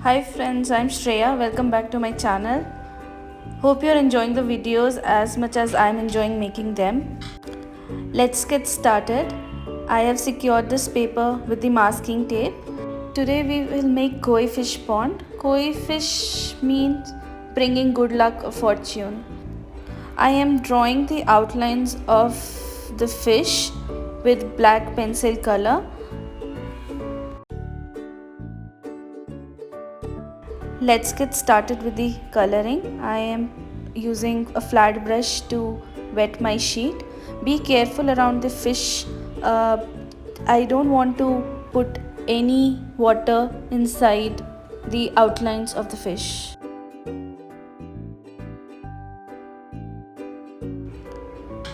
Hi friends, I'm Shreya. Welcome back to my channel. Hope you're enjoying the videos as much as I'm enjoying making them. Let's get started. I have secured this paper with the masking tape. Today we will make koi fish pond. Koi fish means bringing good luck or fortune. I am drawing the outlines of the fish with black pencil color. Let's get started with the coloring. I am using a flat brush to wet my sheet. Be careful around the fish. I don't want to put any water inside the outlines of the fish.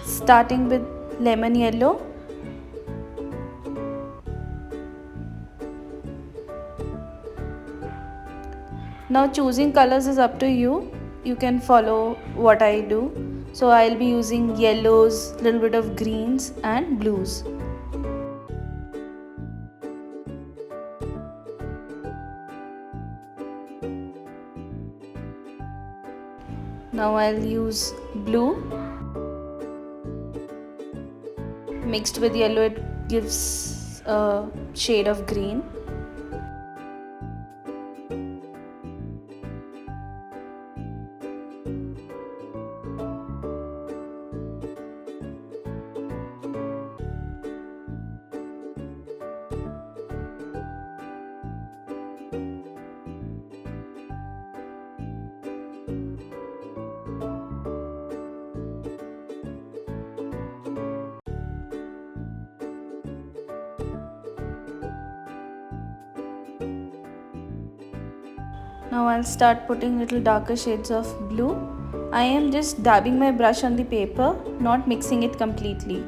Starting with lemon yellow. Now choosing colors is up to you. You can follow what I do. So I'll be using yellows, little bit of greens and blues. Now I'll use blue. Mixed with yellow, it gives a shade of green. Now I'll start putting little darker shades of blue. I am just dabbing my brush on the paper, not mixing it completely.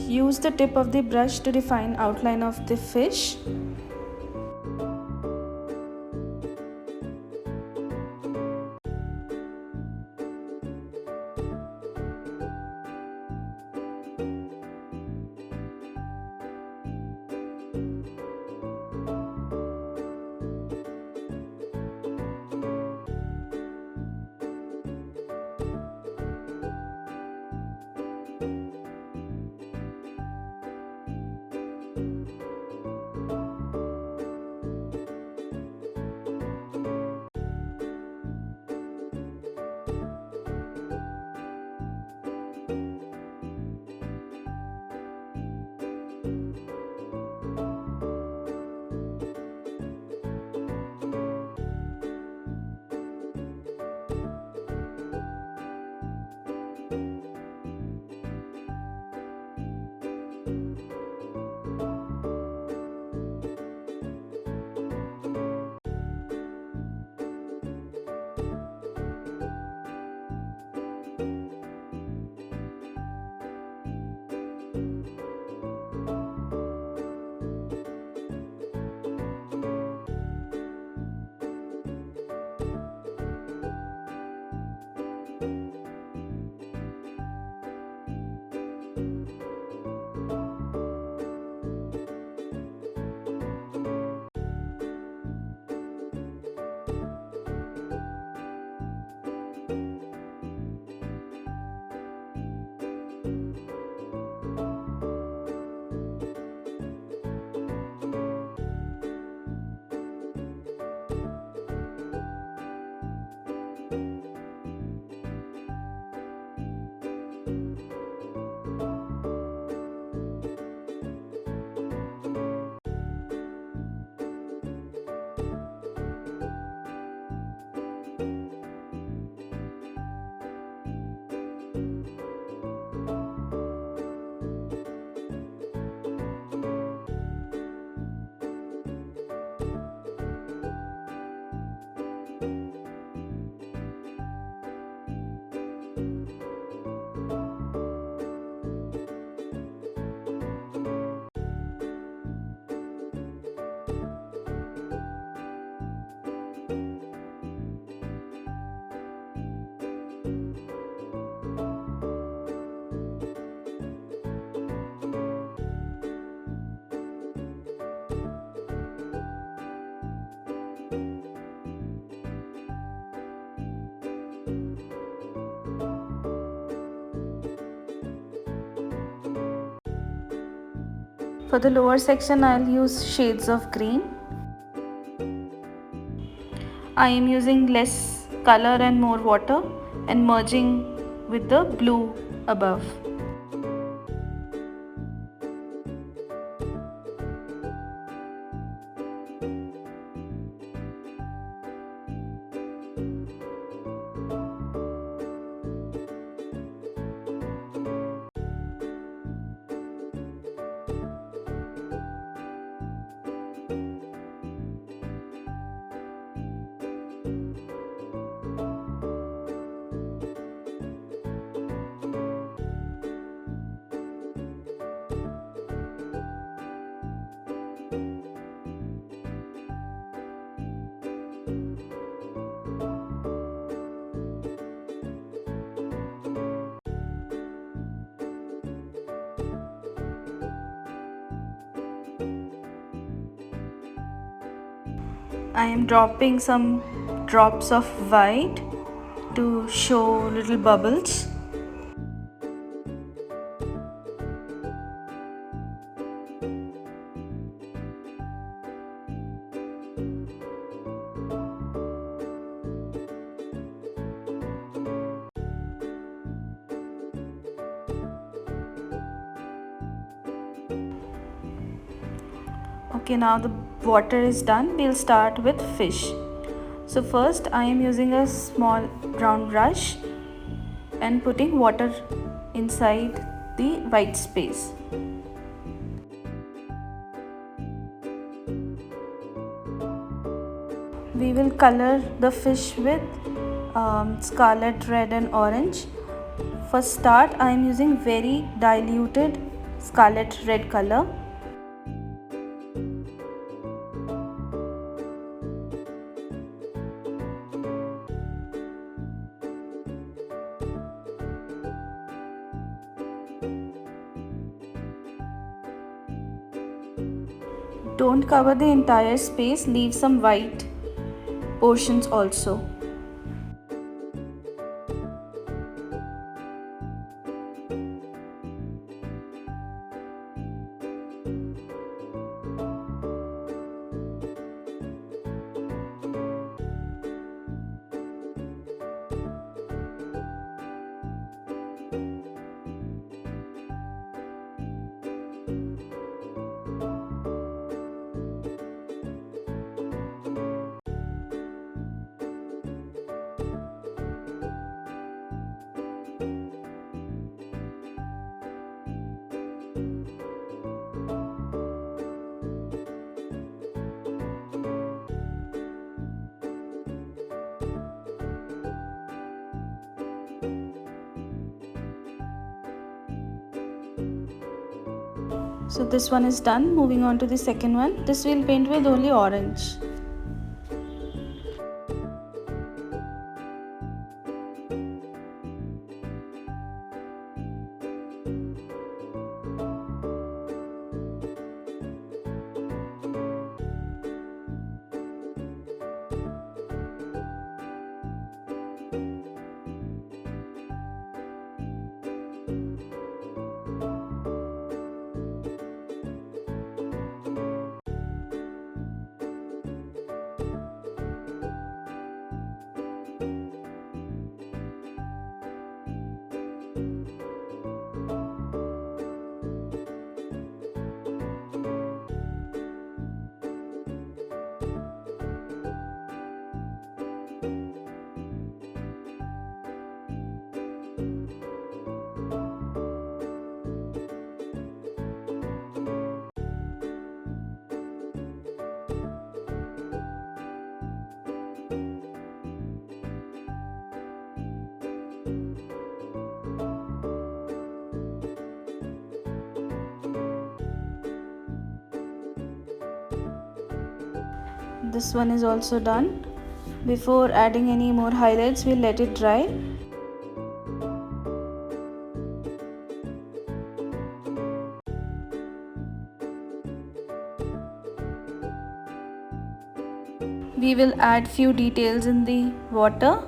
Use the tip of the brush to define outline of the fish. For the lower section, I'll use shades of green. I am using less color and more water and merging with the blue above. I am dropping some drops of white to show little bubbles. Okay, now the water is done. We'll start with fish. So first I am using a small round brush and putting water inside the white space. We will color the fish with scarlet, red and orange. For start, I am using very diluted scarlet red color. Don't cover the entire space, leave some white portions also. So this one is done. Moving on to the second one. This we'll paint with only orange. This one is also done. Before adding any more highlights, we'll let it dry. We will add few details in the water.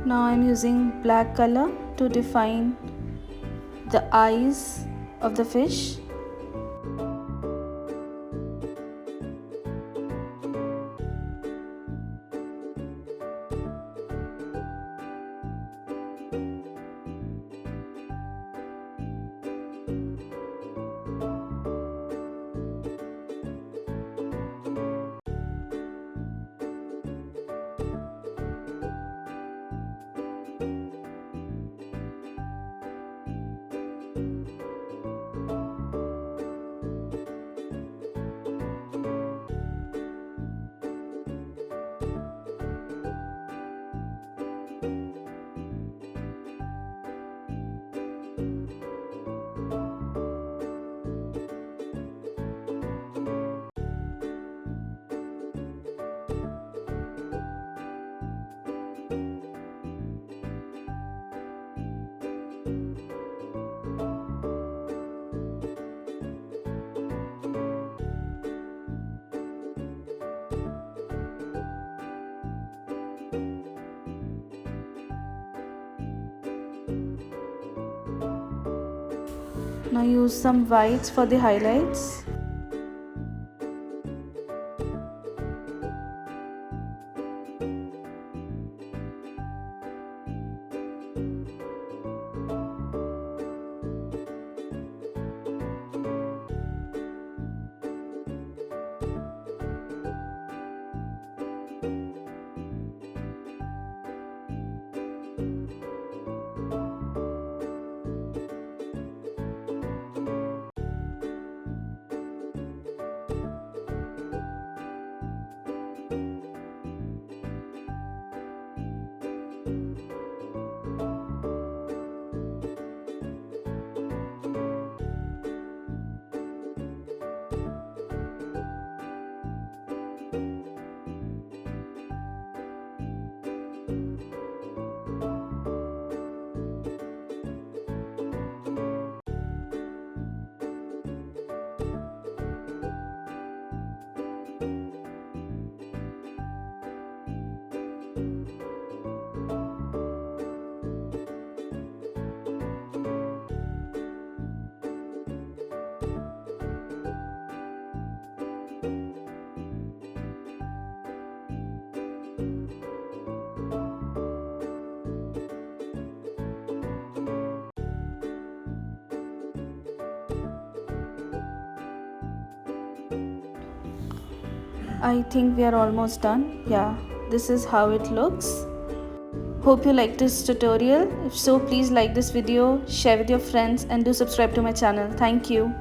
Now I'm using black color to define the eyes of the fish. Now use some whites for the highlights. I think we are almost done. Yeah, this is how it looks. Hope you liked this tutorial. If so, please like this video, share with your friends and do subscribe to my channel. Thank you.